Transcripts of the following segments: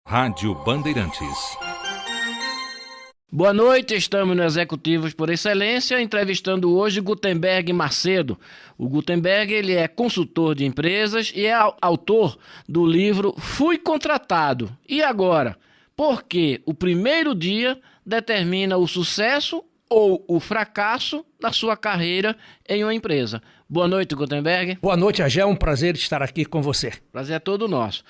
Rádio Bandeirantes. Boa noite, estamos no Executivos por Excelência, entrevistando hoje Gutenberg Macedo. O Gutenberg ele é consultor de empresas e é autor do livro Fui Contratado. E agora? Porque o primeiro dia determina o sucesso ou o fracasso da sua carreira em uma empresa. Boa noite, Gutenberg. Boa noite, Agé. É um prazer estar aqui com você. Prazer é todo nosso.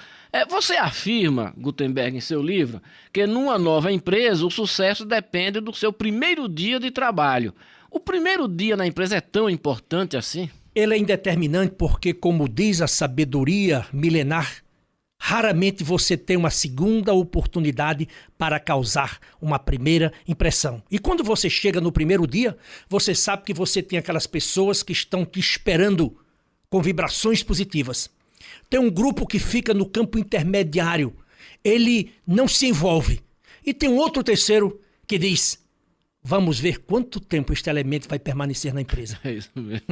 Você afirma, Gutenberg, em seu livro, que numa nova empresa o sucesso depende do seu primeiro dia de trabalho. O primeiro dia na empresa é tão importante assim? Ele é indeterminante porque, como diz a sabedoria milenar, raramente você tem uma segunda oportunidade para causar uma primeira impressão. E quando você chega no primeiro dia, você sabe que você tem aquelas pessoas que estão te esperando com vibrações positivas. Tem um grupo que fica no campo intermediário, ele não se envolve. E tem um outro terceiro que diz: vamos ver quanto tempo este elemento vai permanecer na empresa. É isso mesmo.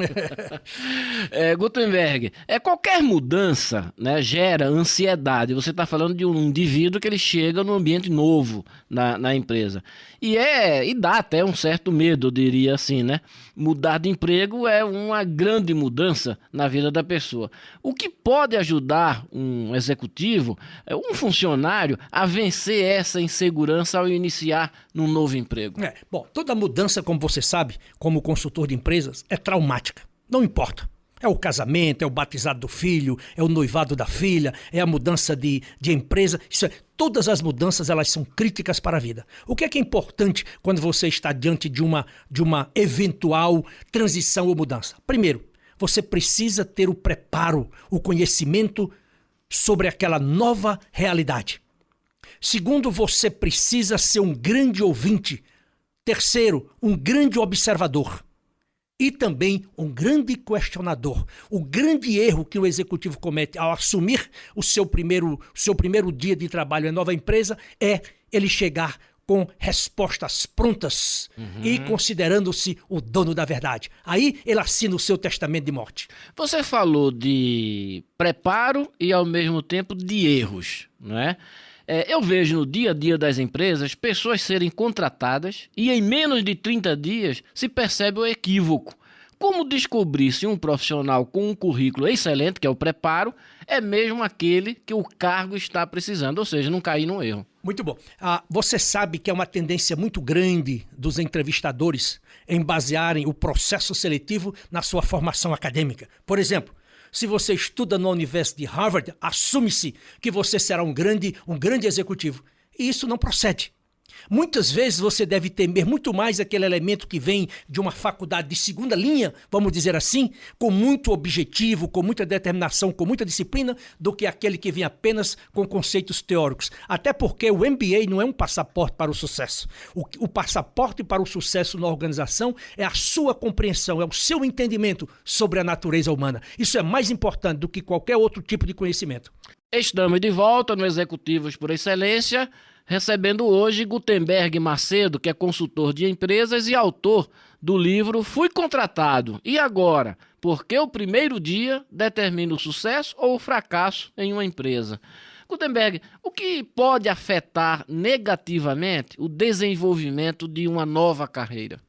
Gutenberg, qualquer mudança, né, gera ansiedade. Você está falando de um indivíduo que ele chega num ambiente novo na empresa. E dá até um certo medo, eu diria assim, né? Mudar de emprego é uma grande mudança na vida da pessoa. O que pode ajudar um executivo, um funcionário, a vencer essa insegurança ao iniciar num novo emprego? Bom, toda mudança, como você sabe, como consultor de empresas, é traumática. Não importa. É o casamento, é o batizado do filho, é o noivado da filha, é a mudança de empresa. Todas as mudanças, elas são críticas para a vida. O que é importante quando você está diante de uma eventual transição ou mudança? Primeiro, você precisa ter o preparo, o conhecimento sobre aquela nova realidade. Segundo, você precisa ser um grande ouvinte. Terceiro, um grande observador. E também um grande questionador. O grande erro que o executivo comete ao assumir o seu primeiro dia de trabalho em nova empresa é ele chegar com respostas prontas e considerando-se o dono da verdade. Aí ele assina o seu testamento de morte. Você falou de preparo e ao mesmo tempo de erros, não é? Eu vejo no dia a dia das empresas pessoas serem contratadas e em menos de 30 dias se percebe o equívoco. Como descobrir se um profissional com um currículo excelente, que é o preparo, é mesmo aquele que o cargo está precisando, ou seja, não cair no erro? Muito bom. Você sabe que é uma tendência muito grande dos entrevistadores em basearem o processo seletivo na sua formação acadêmica. Por exemplo, se você estuda na Universidade de Harvard, assume-se que você será um grande executivo. E isso não procede. Muitas vezes você deve temer muito mais aquele elemento que vem de uma faculdade de segunda linha, vamos dizer assim, com muito objetivo, com muita determinação, com muita disciplina, do que aquele que vem apenas com conceitos teóricos. Até porque o MBA não é um passaporte para o sucesso. O passaporte para o sucesso na organização é a sua compreensão, é o seu entendimento sobre a natureza humana. Isso é mais importante do que qualquer outro tipo de conhecimento. Estamos de volta no Executivos por Excelência, recebendo hoje Gutenberg Macedo, que é consultor de empresas e autor do livro Fui Contratado. E agora? Porque o primeiro dia determina o sucesso ou o fracasso em uma empresa. Gutenberg, o que pode afetar negativamente o desenvolvimento de uma nova carreira?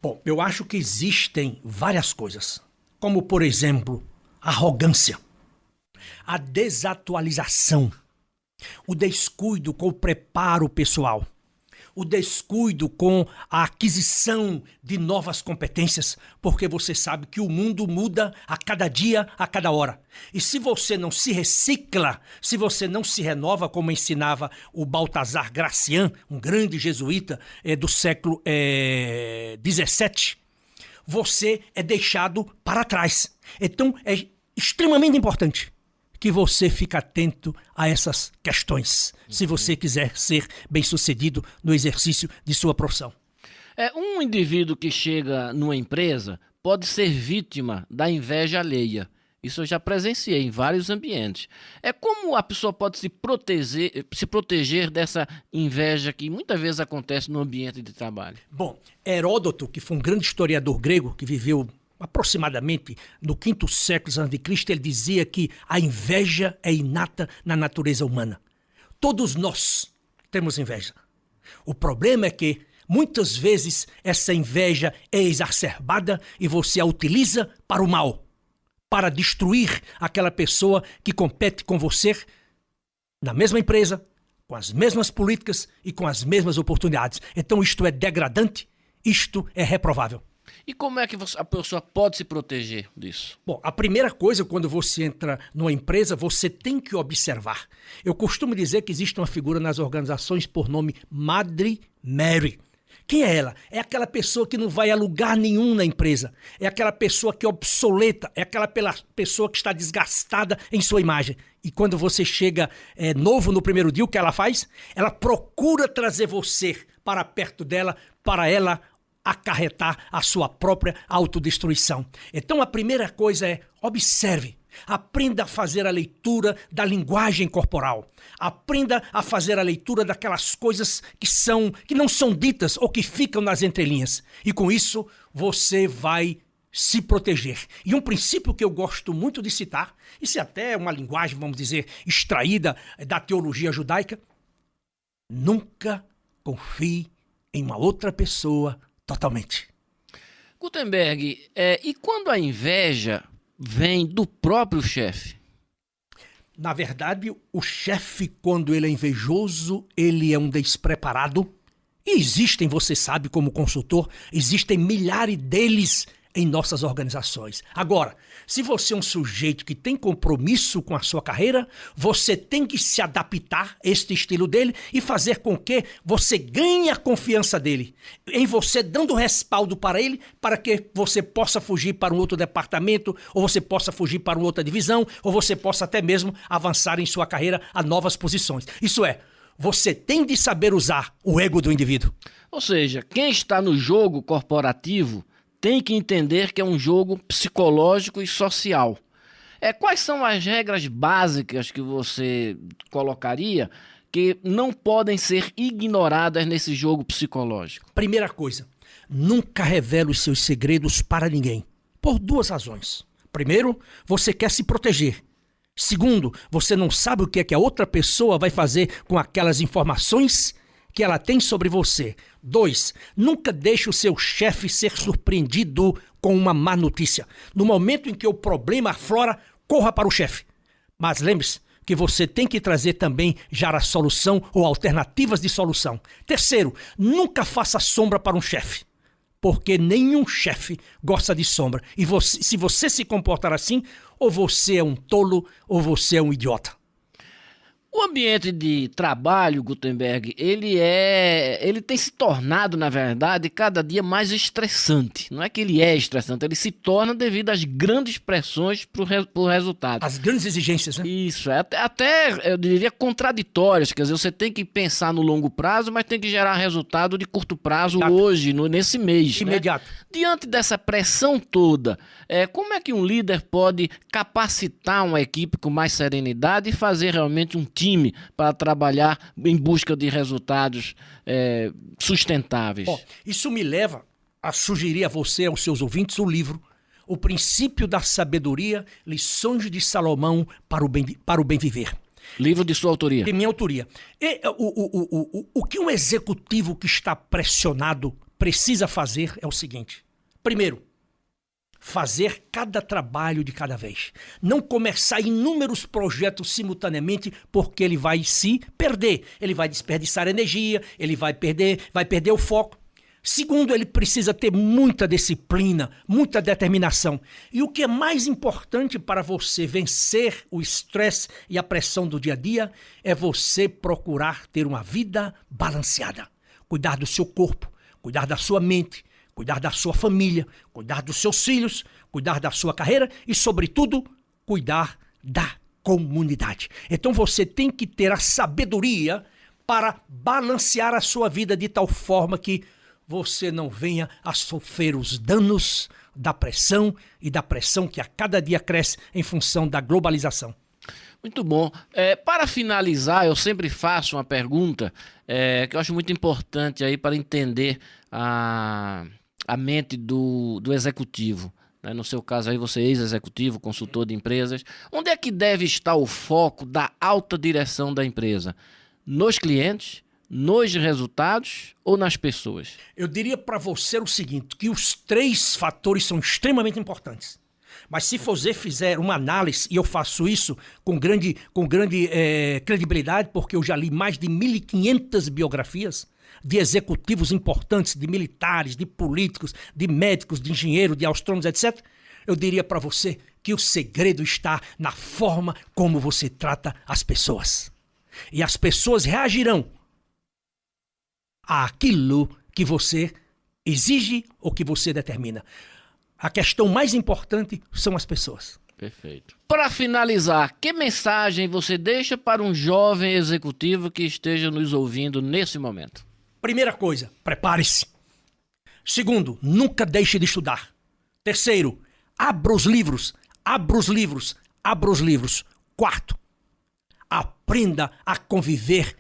Bom, eu acho que existem várias coisas, como, por exemplo, arrogância, a desatualização, o descuido com o preparo pessoal, o descuido com a aquisição de novas competências, porque você sabe que o mundo muda a cada dia, a cada hora. E se você não se recicla, se você não se renova, como ensinava o Baltazar Gracian, um grande jesuíta do século XVII, você é deixado para trás. Então é extremamente importante que você fique atento a essas questões, se você quiser ser bem-sucedido no exercício de sua profissão. Um indivíduo que chega numa empresa pode ser vítima da inveja alheia. Isso eu já presenciei em vários ambientes. Como a pessoa pode se proteger dessa inveja que muitas vezes acontece no ambiente de trabalho? Bom, Heródoto, que foi um grande historiador grego que viveu aproximadamente no 5º século a.C., ele dizia que a inveja é inata na natureza humana. Todos nós temos inveja. O problema é que muitas vezes essa inveja é exacerbada e você a utiliza para o mal, para destruir aquela pessoa que compete com você na mesma empresa, com as mesmas políticas e com as mesmas oportunidades. Então isto é degradante, isto é reprovável. E como é que a pessoa pode se proteger disso? Bom, a primeira coisa, quando você entra numa empresa, você tem que observar. Eu costumo dizer que existe uma figura nas organizações por nome Madre Mary. Quem é ela? É aquela pessoa que não vai a lugar nenhum na empresa. É aquela pessoa que é obsoleta. É aquela pessoa que está desgastada em sua imagem. E quando você chega novo no primeiro dia, o que ela faz? Ela procura trazer você para perto dela, para ela acarretar a sua própria autodestruição. Então a primeira coisa é observe. Aprenda a fazer a leitura da linguagem corporal. Aprenda a fazer a leitura daquelas coisas que não são ditas ou que ficam nas entrelinhas. E com isso você vai se proteger. E um princípio que eu gosto muito de citar, isso é até uma linguagem, vamos dizer, extraída da teologia judaica: nunca confie em uma outra pessoa totalmente. Gutenberg, e quando a inveja vem do próprio chefe? Na verdade, o chefe, quando ele é invejoso, ele é um despreparado. E existem, você sabe, como consultor, existem milhares deles em nossas organizações. Agora, se você é um sujeito que tem compromisso com a sua carreira, você tem que se adaptar a este estilo dele e fazer com que você ganhe a confiança dele, em você dando respaldo para ele, para que você possa fugir para um outro departamento, ou você possa fugir para uma outra divisão, ou você possa até mesmo avançar em sua carreira a novas posições. Isso é, você tem de saber usar o ego do indivíduo. Ou seja, quem está no jogo corporativo tem que entender que é um jogo psicológico e social. Quais são as regras básicas que você colocaria que não podem ser ignoradas nesse jogo psicológico? Primeira coisa, nunca revele os seus segredos para ninguém, por duas razões. Primeiro, você quer se proteger. Segundo, você não sabe o que é que a outra pessoa vai fazer com aquelas informações que ela tem sobre você. 2, nunca deixe o seu chefe ser surpreendido com uma má notícia. No momento em que o problema aflora, corra para o chefe. Mas lembre-se que você tem que trazer também já a solução ou alternativas de solução. Terceiro, nunca faça sombra para um chefe, porque nenhum chefe gosta de sombra. E se você se comportar assim, ou você é um tolo ou você é um idiota. O ambiente de trabalho, Gutenberg, ele tem se tornado, na verdade, cada dia mais estressante. Não é que ele é estressante, ele se torna devido às grandes pressões por resultado. As grandes exigências, né? Isso, até eu diria contraditórias. Quer dizer, você tem que pensar no longo prazo, mas tem que gerar resultado de curto prazo hoje, nesse mês. Imediato. Né? Diante dessa pressão toda, como é que um líder pode capacitar uma equipe com mais serenidade e fazer realmente um time para trabalhar em busca de resultados sustentáveis? Isso me leva a sugerir a você, aos seus ouvintes, o livro O Princípio da Sabedoria, Lições de Salomão para o Bem Viver. Livro de sua autoria. De minha autoria. O que um executivo que está pressionado precisa fazer é o seguinte. Primeiro, fazer cada trabalho de cada vez. Não começar inúmeros projetos simultaneamente, porque ele vai se perder. Ele vai desperdiçar energia, ele vai perder o foco. Segundo, ele precisa ter muita disciplina, muita determinação. E o que é mais importante para você vencer o estresse e a pressão do dia a dia é você procurar ter uma vida balanceada. Cuidar do seu corpo, cuidar da sua mente, cuidar da sua família, cuidar dos seus filhos, cuidar da sua carreira e, sobretudo, cuidar da comunidade. Então você tem que ter a sabedoria para balancear a sua vida de tal forma que você não venha a sofrer os danos da pressão e da pressão que a cada dia cresce em função da globalização. Muito bom. Para finalizar, eu sempre faço uma pergunta que eu acho muito importante aí para entender a mente do executivo. Né? No seu caso aí, você é ex-executivo, consultor de empresas. Onde é que deve estar o foco da alta direção da empresa? nos clientes, nos resultados ou nas pessoas? Eu diria para você o seguinte, que os 3 fatores são extremamente importantes. Mas se você fizer uma análise, e eu faço isso com grande credibilidade, porque eu já li mais de 1.500 biografias de executivos importantes, de militares, de políticos, de médicos, de engenheiros, de astrônomos, etc., eu diria para você que o segredo está na forma como você trata as pessoas. E as pessoas reagirão àquilo que você exige ou que você determina. A questão mais importante são as pessoas. Perfeito. Para finalizar, que mensagem você deixa para um jovem executivo que esteja nos ouvindo nesse momento? Primeira coisa, prepare-se. Segundo, nunca deixe de estudar. Terceiro, abra os livros, abra os livros, abra os livros. Quarto, aprenda a conviver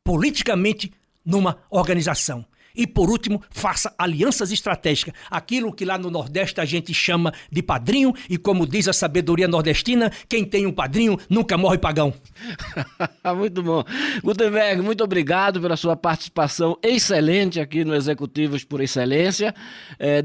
politicamente numa organização. E, por último, faça alianças estratégicas. Aquilo que lá no Nordeste a gente chama de padrinho. E como diz a sabedoria nordestina, quem tem um padrinho nunca morre pagão. Muito bom. Gutenberg, muito obrigado pela sua participação excelente aqui no Executivos por Excelência.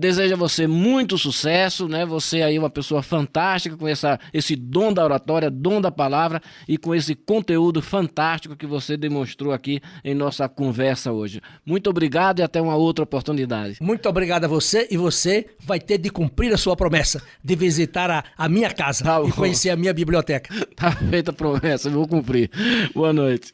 Desejo a você muito sucesso, né? Você aí é uma pessoa fantástica com esse dom da oratória, dom da palavra e com esse conteúdo fantástico que você demonstrou aqui em nossa conversa hoje. Muito obrigado e até uma outra oportunidade. Muito obrigado a você, e você vai ter de cumprir a sua promessa de visitar a minha casa e conhecer a minha biblioteca. Tá feita a promessa, eu vou cumprir. Boa noite.